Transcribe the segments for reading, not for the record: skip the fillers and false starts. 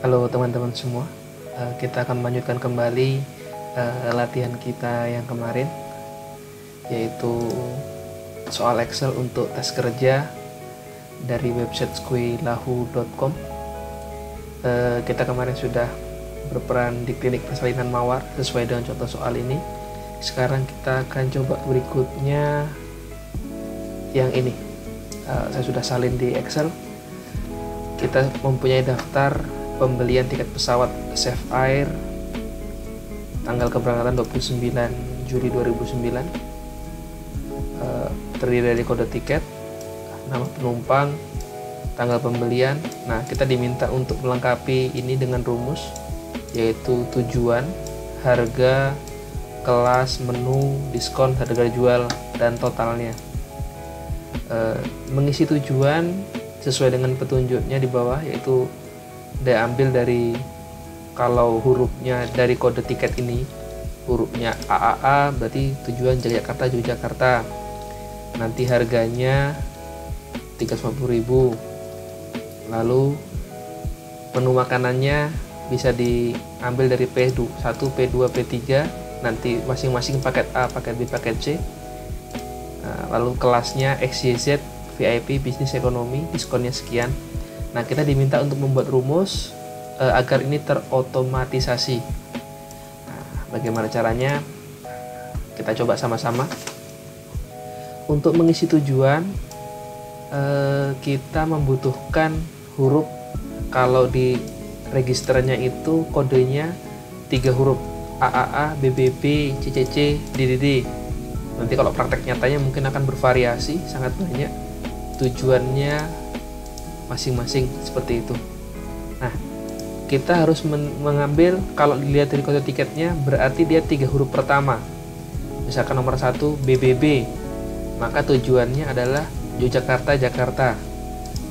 Halo teman-teman semua, kita akan melanjutkan kembali latihan kita yang kemarin, yaitu soal Excel untuk tes kerja dari website skuilahu.com. Kita kemarin sudah berperan di klinik persalinan mawar sesuai dengan contoh soal ini. Sekarang kita akan coba berikutnya yang ini. Saya sudah salin di Excel. Kita mempunyai daftar pembelian tiket pesawat Save Air tanggal keberangkatan 29 Juli 2009, terdiri dari kode tiket, nama penumpang, tanggal pembelian. Nah, kita diminta untuk melengkapi ini dengan rumus, yaitu tujuan, harga, kelas, menu, diskon, harga jual, dan totalnya. Mengisi tujuan sesuai dengan petunjuknya di bawah, yaitu diambil dari, kalau hurufnya dari kode tiket ini hurufnya AAA, berarti tujuan Yogyakarta. Nanti harganya 350.000. Lalu menu makanannya bisa diambil dari P1, P2, P3, nanti masing-masing paket A, paket B, paket C. Lalu kelasnya XYZ, VIP, bisnis, ekonomi, diskonnya sekian. Nah, kita diminta untuk membuat rumus agar ini terotomatisasi. Nah, bagaimana caranya? Kita coba sama-sama. Untuk mengisi tujuan, kita membutuhkan huruf. Kalau di registernya itu kodenya 3 huruf, AAA, BBB, CCC, DDD. Nanti kalau praktek nyatanya mungkin akan bervariasi, sangat banyak tujuannya masing-masing seperti itu. Nah, kita harus mengambil, kalau dilihat dari kode tiketnya, berarti dia 3 huruf pertama. Misalkan nomor 1 BBB, maka tujuannya adalah Yogyakarta, Jakarta.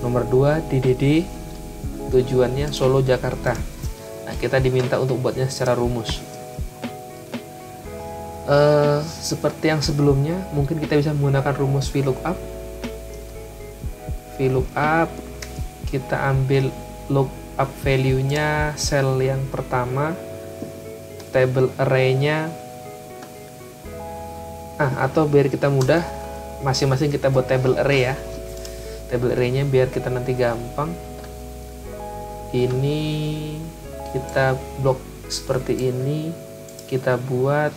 Nomor 2 DDD, tujuannya Solo, Jakarta. Nah, kita diminta untuk buatnya secara rumus. Seperti yang sebelumnya, mungkin kita bisa menggunakan rumus VLOOKUP. VLOOKUP, kita ambil lookup value-nya sel yang pertama, table array-nya, atau biar kita mudah, masing-masing kita buat table array ya. Table array-nya biar kita nanti gampang. Ini kita blok seperti ini, kita buat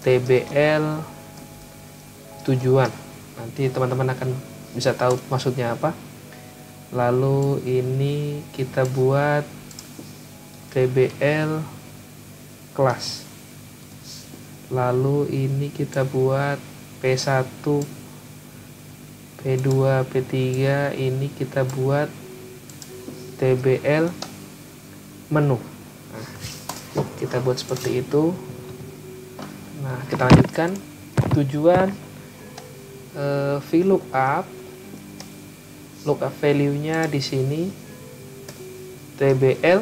TBL tujuan. Nanti teman-teman akan bisa tahu maksudnya apa. Lalu ini kita buat TBL kelas. Lalu ini kita buat P1, P2, P3, ini kita buat TBL menu. Nah, kita buat seperti itu. Nah, kita lanjutkan. Tujuan VLOOKUP, lookup value-nya di sini TBL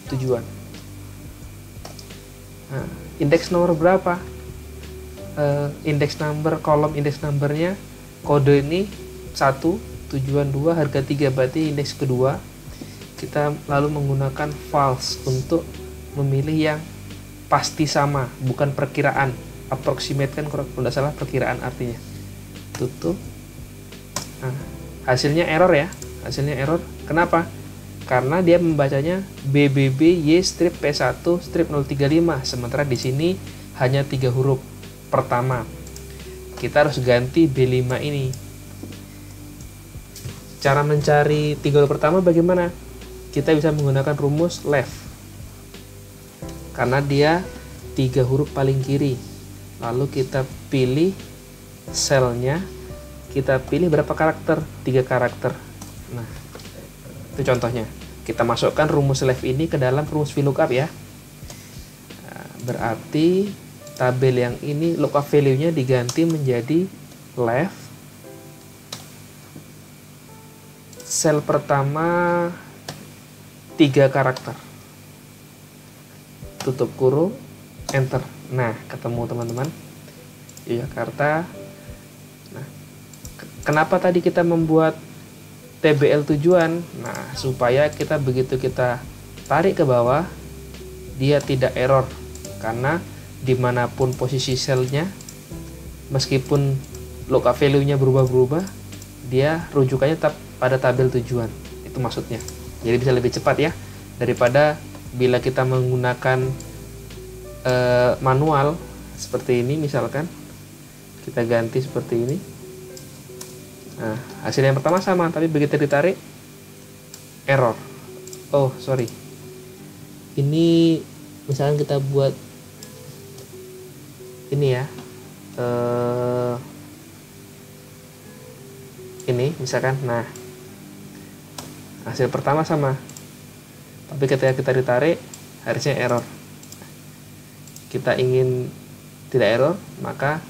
tujuan. Nah, indeks nomor berapa? Indeks number, kolom indeks numbernya, kode ini 1, tujuan 2, harga 3, berarti indeks kedua. Kita lalu menggunakan false untuk memilih yang pasti sama, bukan perkiraan. Approximate kan kalau tidak salah perkiraan artinya. Tutup. Nah, hasilnya error ya. Hasilnya error. Kenapa? Karena dia membacanya BBB Y strip P1 strip 035, sementara di sini hanya 3 huruf pertama. Kita harus ganti B5 ini. Cara mencari 3 huruf pertama bagaimana? Kita bisa menggunakan rumus left. Karena dia 3 huruf paling kiri. Lalu kita pilih selnya, kita pilih berapa karakter? 3 karakter. Nah, itu contohnya. Kita masukkan rumus left ini ke dalam rumus VLOOKUP ya. Nah, berarti tabel yang ini lookup value-nya diganti menjadi left. Sel pertama 3 karakter. Tutup kurung, enter. Nah, ketemu teman-teman, Yogyakarta. Nah, kenapa tadi kita membuat TBL tujuan. Nah, supaya kita begitu kita tarik ke bawah, dia tidak error, karena dimanapun posisi selnya, meskipun lookup value-nya berubah-berubah, dia rujukannya tetap pada tabel tujuan. Itu maksudnya. Jadi bisa lebih cepat ya, daripada bila kita menggunakan manual seperti ini. Misalkan kita ganti seperti ini. Nah, hasil yang pertama sama, tapi begitu ditarik error. Oh, sorry. Ini misalkan kita buat ini ya. Ini misalkan. Nah, hasil pertama sama, tapi ketika kita ditarik harusnya error. Kita ingin tidak error, maka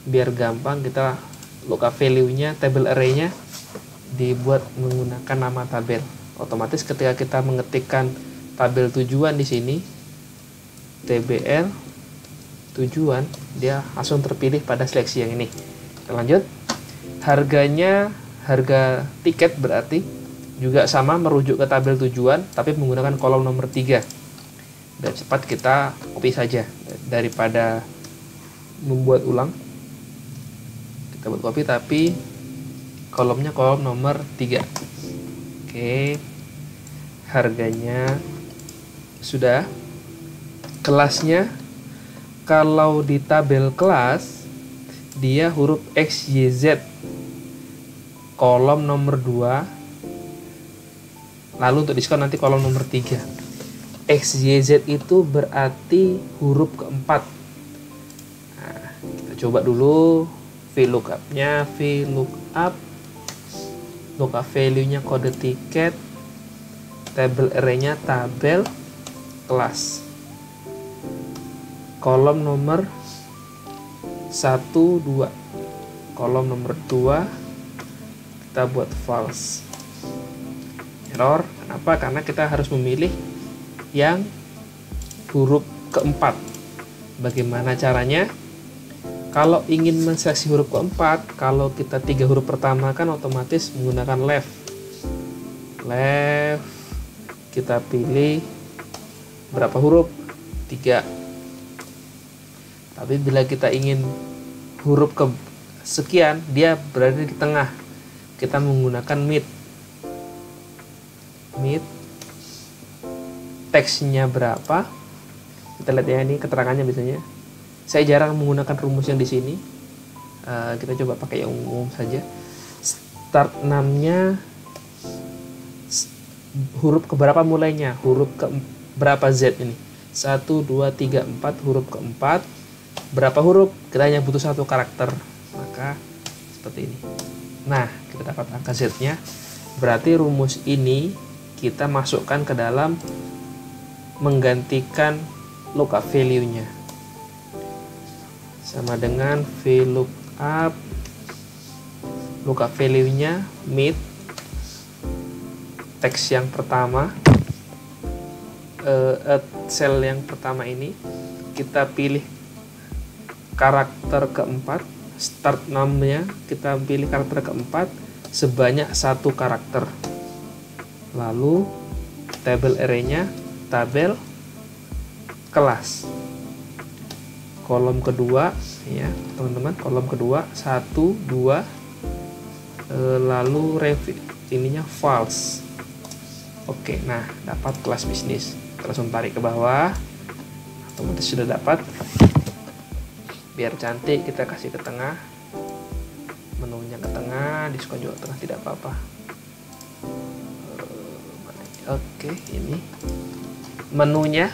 biar gampang kita lookup value-nya, table array-nya dibuat menggunakan nama tabel. Otomatis ketika kita mengetikkan tabel tujuan di sini, TBL tujuan, dia langsung terpilih pada seleksi yang ini. Kita lanjut. Harganya, harga tiket berarti juga sama, merujuk ke tabel tujuan, tapi menggunakan kolom nomor 3. Dan cepat kita copy saja daripada membuat ulang. Kita buat copy, tapi kolomnya kolom nomor 3. Oke, harganya sudah. Kelasnya, kalau di tabel kelas dia huruf X, Y, Z, kolom nomor 2, lalu untuk diskon nanti kolom nomor 3. X, Y, Z itu berarti huruf keempat. Nah, kita coba dulu VLOOKUP-nya, VLOOKUP, lookup value-nya kode tiket, table array-nya tabel kelas, kolom nomor 1, 2, kolom nomor 2 kita buat false. Error, kenapa? Karena kita harus memilih yang huruf keempat. Bagaimana caranya? Kalau ingin menseleksi huruf keempat, kalau kita 3 huruf pertama kan otomatis menggunakan left. Left, kita pilih berapa huruf? 3. Tapi bila kita ingin huruf ke sekian, dia berada di tengah. Kita menggunakan mid. Mid, teksnya berapa? Kita lihat ya, ini keterangannya biasanya. Saya jarang menggunakan rumus yang di sini. Kita coba pakai yang umum saja. Start name-nya huruf keberapa mulainya? Huruf ke berapa Z ini? 1, 2, 3, 4, huruf keempat. Berapa huruf? Kita hanya butuh 1 karakter. Maka seperti ini. Nah, kita dapat angka Z-nya. Berarti rumus ini kita masukkan ke dalam menggantikan lookup value-nya. Sama dengan VLOOKUP, lookup value-nya mid, teks yang pertama, cell yang pertama ini, kita pilih karakter keempat, start name-nya kita pilih karakter keempat sebanyak 1 karakter. Lalu table array-nya tabel kelas. Kolom kedua ya teman-teman, kolom kedua 1, 2, lalu ininya false. Oke, nah dapat kelas bisnis. Langsung tarik ke bawah, otomatis sudah dapat. Biar cantik kita kasih ke tengah, menunya ke tengah, diskon juga tengah, tidak apa-apa. Oke, ini menunya.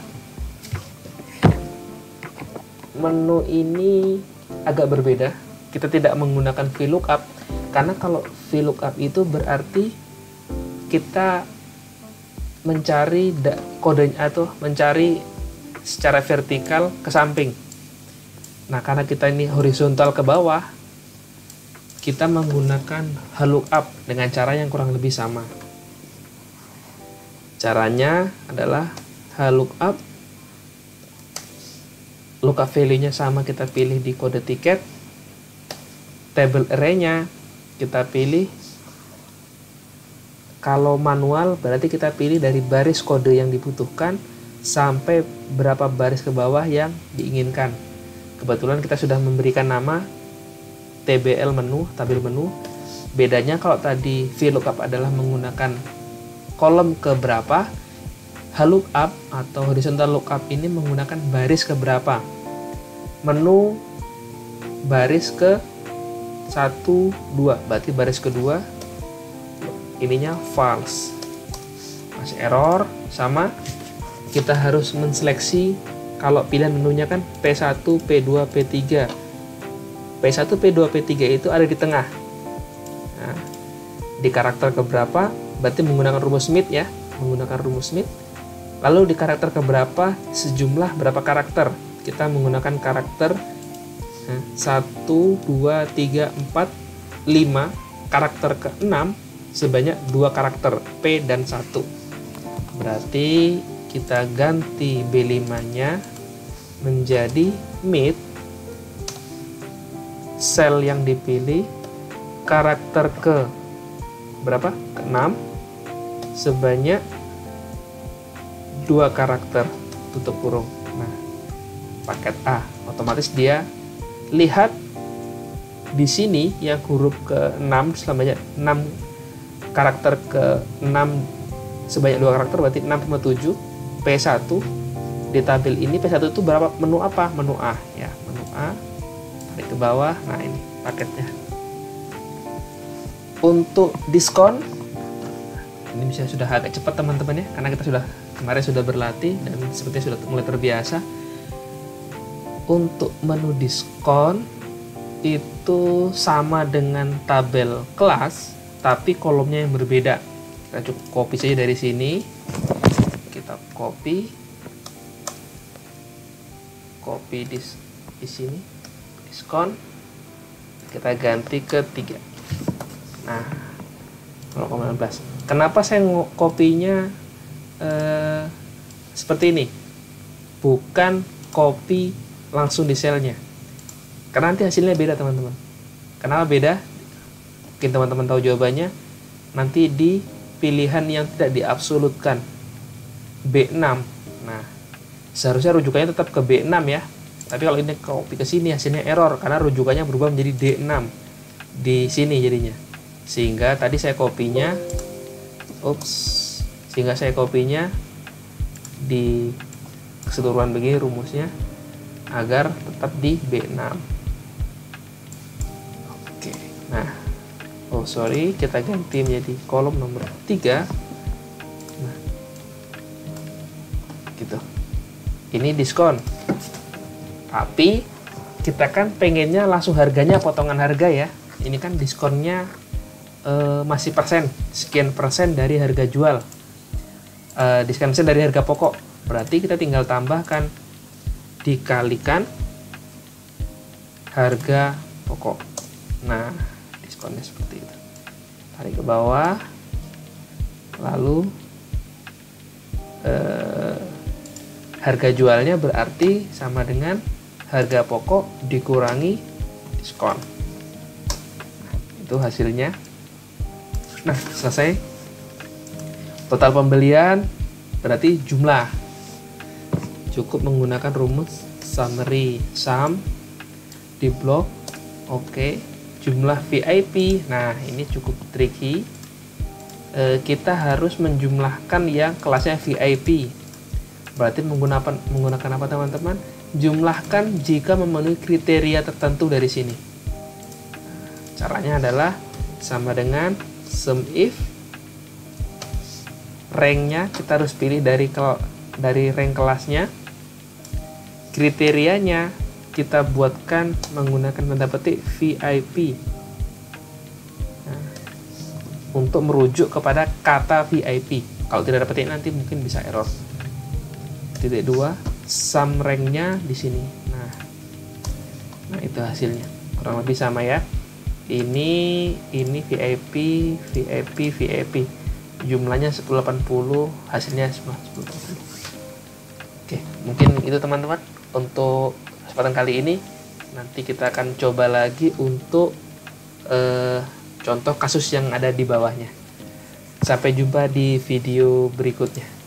Menu ini agak berbeda. Kita tidak menggunakan VLOOKUP, karena kalau VLOOKUP itu berarti kita mencari kodenya atau mencari secara vertikal ke samping. Nah, karena kita ini horizontal ke bawah, kita menggunakan HLOOKUP dengan cara yang kurang lebih sama. Caranya adalah HLOOKUP, lookup value-nya sama, kita pilih di kode tiket, table array-nya kita pilih Kalau manual berarti kita pilih dari baris kode yang dibutuhkan sampai berapa baris ke bawah yang diinginkan. Kebetulan kita sudah memberikan nama TBL menu, tabel menu. Bedanya kalau tadi VLOOKUP adalah menggunakan kolom keberapa, HLOOKUP atau horizontal lookup ini menggunakan baris keberapa. Menu baris ke 1, 2, berarti baris kedua ininya false, masih error. Sama kita harus menseleksi kalau pilihan menunya kan P1, P2, P3. P1, P2, P3 itu ada di tengah. Nah, di karakter keberapa berarti menggunakan rumus Smith ya, menggunakan rumus Smith. Lalu di karakter keberapa sejumlah berapa karakter, kita menggunakan karakter 1, 2, 3, 4, 5. Karakter ke-6 sebanyak 2 karakter P dan 1. Berarti kita ganti B5 nya menjadi mid, sel yang dipilih karakter ke berapa? Ke-6 sebanyak 2 karakter tutup kurung. Nah, paket A otomatis dia lihat di sini yang huruf ke-6 sebanyak 6 karakter ke-6 sebanyak 2 karakter berarti 6,7 P1 di tabel ini. P1 itu berapa? Menu apa? Menu A ya, menu A. Tarik ke bawah. Nah, ini paketnya. Untuk diskon ini bisa sudah agak cepat teman-teman ya, karena kita sudah kemarin sudah berlatih dan sepertinya sudah mulai terbiasa. Untuk menu diskon itu sama dengan tabel kelas tapi kolomnya yang berbeda. Kita cukup copy saja dari sini, kita copy di sini diskon, kita ganti ke 3. Nah, 0,16. Kenapa saya kopinya seperti ini, bukan copy langsung di selnya? Karena nanti hasilnya beda teman-teman. Kenapa beda? Mungkin teman-teman tahu jawabannya nanti di pilihan yang tidak diabsolutkan B6. Nah, seharusnya rujukannya tetap ke B6 ya, tapi kalau ini copy ke sini hasilnya error karena rujukannya berubah menjadi D6 di sini jadinya. Sehingga tadi saya kopinya di keseluruhan begini rumusnya agar tetap di B6. Oke. Nah, kita ganti menjadi kolom nomor 3. Nah, gitu. Ini diskon. Tapi kita kan pengennya langsung harganya potongan harga ya. Ini kan diskonnya masih persen, sekian persen dari harga jual. Diskon persen dari harga pokok. Berarti kita tinggal tambahkan dikalikan harga pokok. Nah, diskonnya seperti itu. Tarik ke bawah, lalu harga jualnya berarti sama dengan harga pokok dikurangi diskon. Itu hasilnya. Nah, selesai. Total pembelian berarti jumlah. Cukup menggunakan rumus summary sum di blok. Oke. Jumlah VIP. Nah, ini cukup tricky. Kita harus menjumlahkan yang kelasnya VIP. Berarti menggunakan apa teman-teman? Jumlahkan jika memenuhi kriteria tertentu dari sini. Caranya adalah sama dengan sum if ranknya kita harus pilih dari rank kelasnya. Kriterianya kita buatkan menggunakan tanda petik VIP. Nah, untuk merujuk kepada kata VIP. Kalau tidak ada petik nanti mungkin bisa error. Titik 2 sum ranknya di sini. Nah itu hasilnya kurang lebih sama ya. Ini VIP, jumlahnya 1080, hasilnya 1080. Oke, mungkin itu teman-teman untuk kesempatan kali ini. Nanti kita akan coba lagi untuk contoh kasus yang ada di bawahnya. Sampai jumpa di video berikutnya.